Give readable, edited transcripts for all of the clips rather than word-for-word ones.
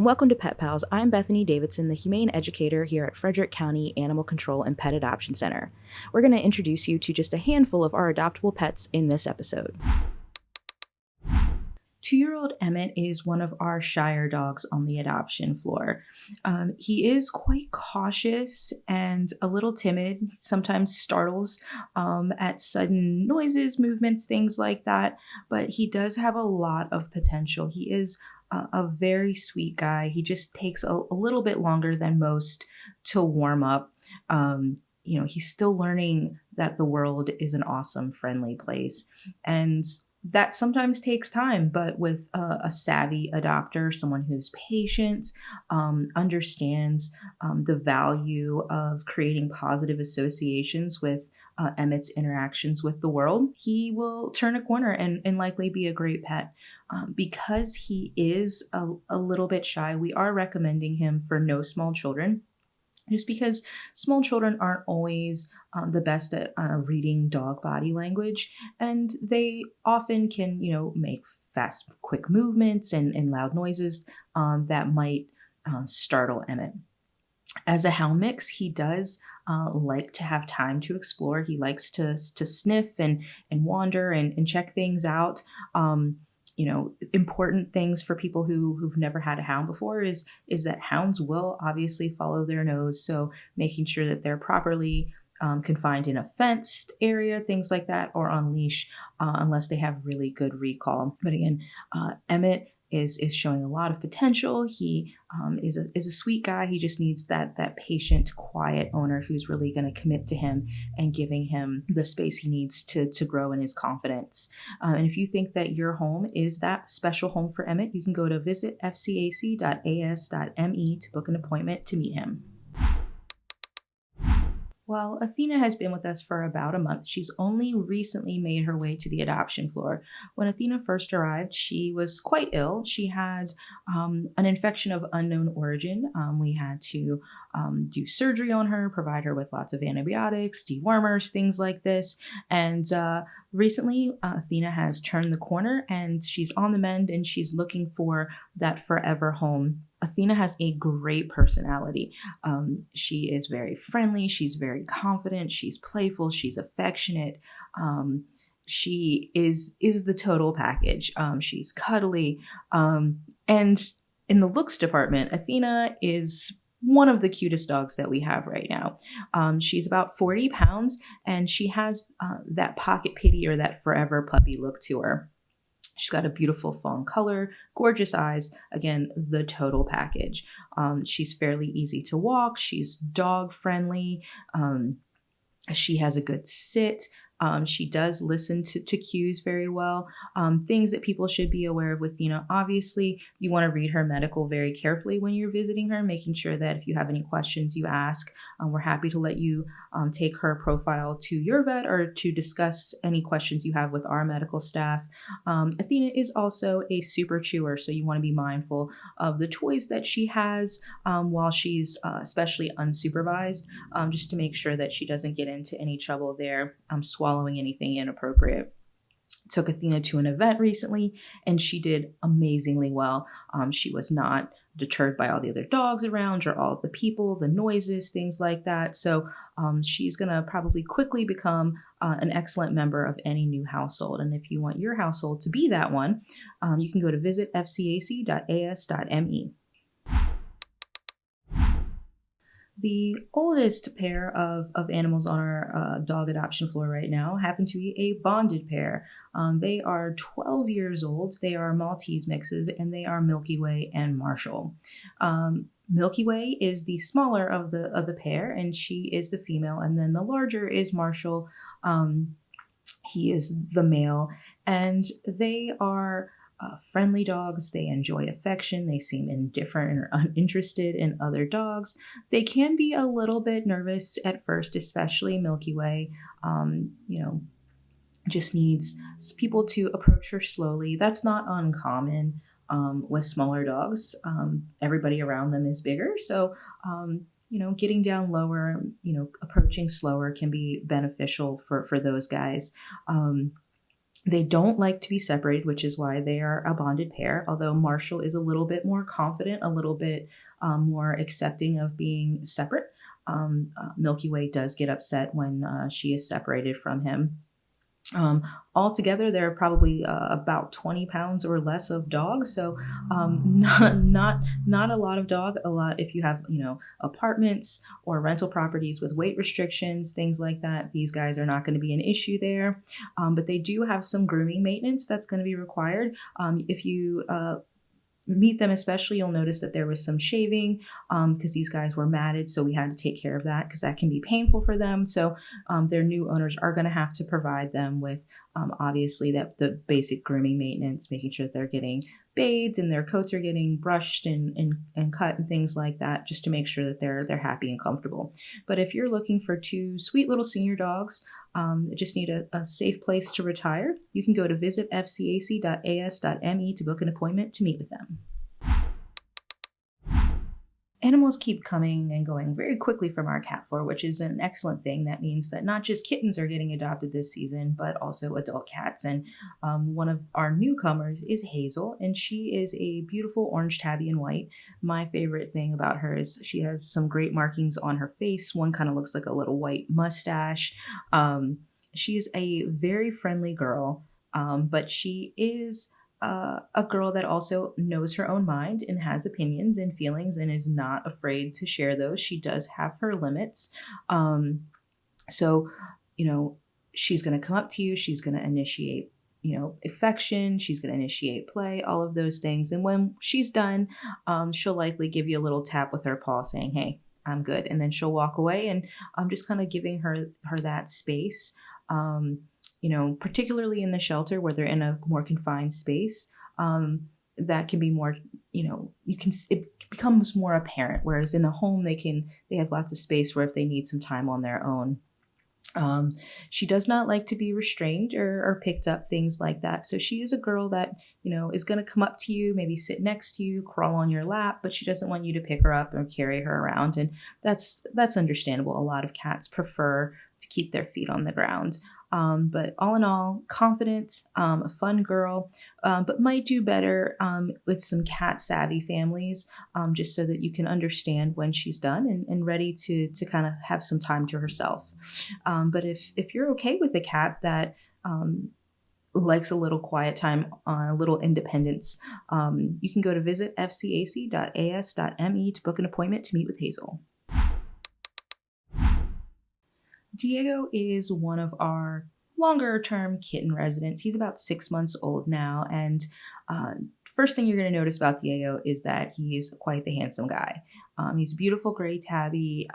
Welcome to Pet Pals. I'm Bethany Davidson, the Humane Educator here at Frederick County Animal Control and Pet Adoption Center. We're going to introduce you to just a handful of our adoptable pets in this episode. 2-year-old Emmett is one of our shyer dogs on the adoption floor. He is quite cautious and a little timid, sometimes startles at sudden noises, movements, things like that, but he does have a lot of potential. He is a very sweet guy. He just takes a little bit longer than most to warm up. He's still learning that the world is an awesome, friendly place. And that sometimes takes time, but with a savvy adopter, someone who's patient, understands the value of creating positive associations with Emmett's interactions with the world, he will turn a corner and likely be a great pet. Because he is a little bit shy, we are recommending him for no small children, just because small children aren't always the best at reading dog body language, and they often can, make fast, quick movements and loud noises that might startle Emmett. As a hound mix, he does like to have time to explore. He likes to sniff and wander and check things out. Important things for people who've never had a hound before is that hounds will obviously follow their nose. So making sure that they're properly confined in a fenced area, things like that, or on leash, unless they have really good recall. But again, Emmett is showing a lot of potential. He is a sweet guy. He just needs that patient, quiet owner who's really going to commit to him and giving him the space he needs to grow in his confidence. And if you think that your home is that special home for Emmett, you can go to visit fcac.as.me to book an appointment to meet him. Well, Athena has been with us for about a month. She's only recently made her way to the adoption floor. When Athena first arrived, she was quite ill. She had an infection of unknown origin. We had to do surgery on her, provide her with lots of antibiotics, dewormers, things like this. And recently, Athena has turned the corner and she's on the mend and she's looking for that forever home. Athena has a great personality. She is very friendly. She's very confident. She's playful. She's affectionate. She is the total package. She's cuddly. And in the looks department, Athena is one of the cutest dogs that we have right now. She's about 40 pounds and she has that pocket pity or that forever puppy look to her. She's got a beautiful fawn color, gorgeous eyes, again, the total package. She's fairly easy to walk. She's dog friendly. She has a good sit. She does listen to cues very well. Things that people should be aware of with, obviously you want to read her medical very carefully when you're visiting her, making sure that if you have any questions you ask, we're happy to let you take her profile to your vet or to discuss any questions you have with our medical staff. Athena is also a super chewer, so you want to be mindful of the toys that she has while she's especially unsupervised, just to make sure that she doesn't get into any trouble there, swallowing anything inappropriate. Took Athena to an event recently and she did amazingly well. She was not deterred by all the other dogs around or all of the people, the noises, things like that. So she's going to probably quickly become an excellent member of any new household. And if you want your household to be that one, you can go to visit fcac.as.me. The oldest pair of animals on our dog adoption floor right now happen to be a bonded pair. They are 12 years old. They are Maltese mixes, and they are Milky Way and Marshall. Milky Way is the smaller of the pair, and she is the female, and then the larger is Marshall. He is the male, and they are friendly dogs. They enjoy affection. They seem indifferent or uninterested in other dogs. They can be a little bit nervous at first, especially Milky Way. Just needs people to approach her slowly. That's not uncommon with smaller dogs. Everybody around them is bigger. So, getting down lower, approaching slower can be beneficial for those guys. They don't like to be separated, which is why they are a bonded pair, although Marshall is a little bit more confident, a little bit more accepting of being separate. Milky Way does get upset when she is separated from him. Um, Altogether, there are probably about 20 pounds or less of dog. So, not a lot of dog. A lot if you have apartments or rental properties with weight restrictions, things like that. These guys are not going to be an issue there. But they do have some grooming maintenance that's going to be required. If you meet them especially, you'll notice that there was some shaving because these guys were matted, so we had to take care of that because that can be painful for them. So their new owners are going to have to provide them with obviously that the basic grooming maintenance, making sure that they're getting bathed and their coats are getting brushed and cut and things like that, just to make sure that they're happy and comfortable. But if you're looking for two sweet little senior dogs, just need a safe place to retire, you can go to visit fcac.as.me to book an appointment to meet with them. Animals keep coming and going very quickly from our cat floor, which is an excellent thing. That means that not just kittens are getting adopted this season, but also adult cats. And one of our newcomers is Hazel, and she is a beautiful orange tabby and white. My favorite thing about her is she has some great markings on her face. One kind of looks like a little white mustache. She's a very friendly girl, but she is a girl that also knows her own mind and has opinions and feelings and is not afraid to share those. She does have her limits. So, she's going to come up to you. She's going to initiate, affection. She's going to initiate play, all of those things. And when she's done, she'll likely give you a little tap with her paw saying, "Hey, I'm good." And then she'll walk away, and I'm just kind of giving her that space. Particularly in the shelter where they're in a more confined space, that can be more, it becomes more apparent. Whereas in a home, they have lots of space where if they need some time on their own. She does not like to be restrained or picked up, things like that. So she is a girl that, is going to come up to you, maybe sit next to you, crawl on your lap, but she doesn't want you to pick her up or carry her around. And that's understandable. A lot of cats prefer to keep their feet on the ground. But all in all, confident, a fun girl, but might do better with some cat savvy families, just so that you can understand when she's done and ready to kind of have some time to herself. But if you're okay with a cat that likes a little quiet time, a little independence, you can go to visit fcac.as.me to book an appointment to meet with Hazel. Diego is one of our longer term kitten residents. He's about 6 months old now. And first thing you're going to notice about Diego is that he's quite the handsome guy. He's a beautiful gray tabby,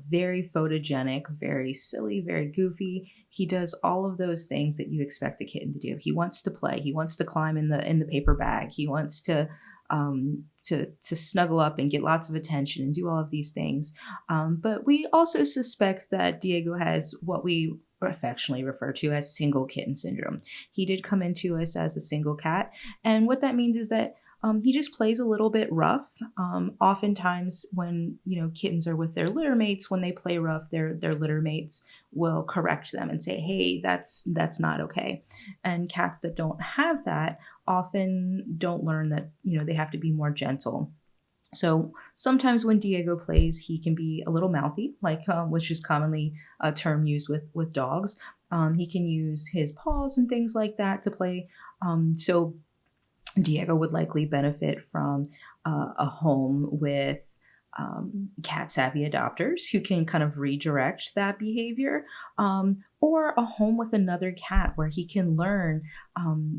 very photogenic, very silly, very goofy. He does all of those things that you expect a kitten to do. He wants to play. He wants to climb in the paper bag. He wants to snuggle up and get lots of attention and do all of these things. But we also suspect that Diego has what we affectionately refer to as single kitten syndrome. He did come into us as a single cat, and what that means is that he just plays a little bit rough. Oftentimes when, kittens are with their litter mates, when they play rough, their litter mates will correct them and say, "Hey, that's not okay." And cats that don't have that often don't learn that, they have to be more gentle. So sometimes when Diego plays, he can be a little mouthy, like which is commonly a term used with dogs. He can use his paws and things like that to play. So Diego would likely benefit from a home with cat savvy adopters who can kind of redirect that behavior, or a home with another cat where he can learn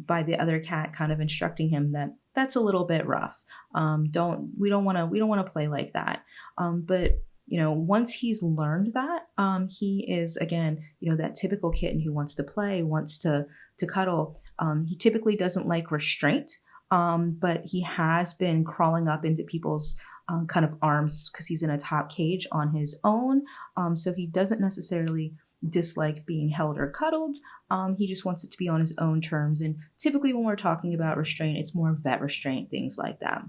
by the other cat kind of instructing him that that's a little bit rough. We don't want to play like that. But once he's learned that, he is again, that typical kitten who wants to play, wants to cuddle. He typically doesn't like restraint, but he has been crawling up into people's kind of arms because he's in a top cage on his own. So he doesn't necessarily dislike being held or cuddled. He just wants it to be on his own terms. And typically when we're talking about restraint, it's more vet restraint, things like that.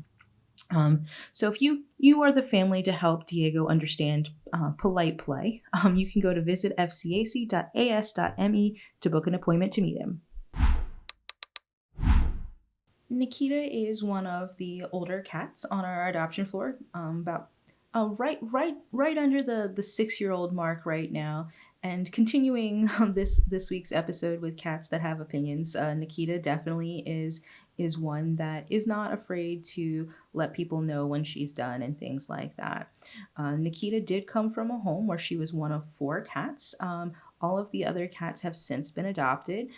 So if you are the family to help Diego understand polite play, you can go to visit fcac.as.me to book an appointment to meet him. Nikita is one of the older cats on our adoption floor, about right under the 6-year-old mark right now. And continuing on this week's episode with cats that have opinions, Nikita definitely is one that is not afraid to let people know when she's done and things like that. Nikita did come from a home where she was one of 4 cats. All of the other cats have since been adopted.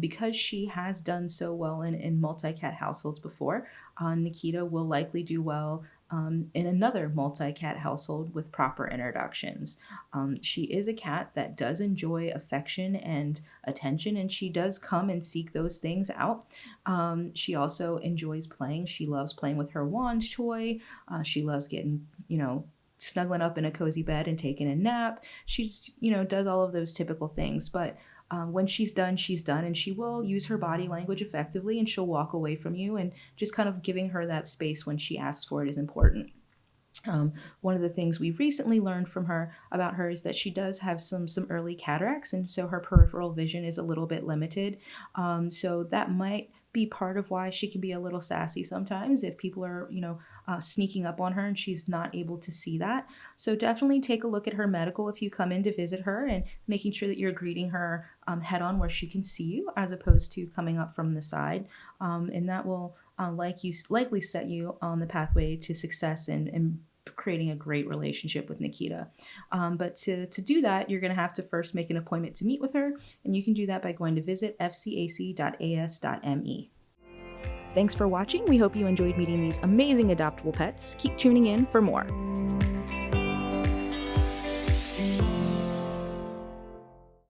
Because she has done so well in multi-cat households before, Nikita will likely do well in another multi-cat household with proper introductions. She is a cat that does enjoy affection and attention, and she does come and seek those things out. She also enjoys playing. She loves playing with her wand toy. She loves getting, snuggling up in a cozy bed and taking a nap. She just, does all of those typical things. But when she's done, and she will use her body language effectively, and she'll walk away from you, and just kind of giving her that space when she asks for it is important. One of the things we recently learned from her about her is that she does have some early cataracts, and so her peripheral vision is a little bit limited. So that might be part of why she can be a little sassy sometimes if people are, sneaking up on her and she's not able to see that. So definitely take a look at her medical if you come in to visit her, and making sure that you're greeting her head on where she can see you, as opposed to coming up from the side. And that will likely set you on the pathway to success and creating a great relationship with Nikita. But to do that, you're going to have to first make an appointment to meet with her, and you can do that by going to visit fcac.as.me. Thanks for watching. We hope you enjoyed meeting these amazing adoptable pets. Keep tuning in for more.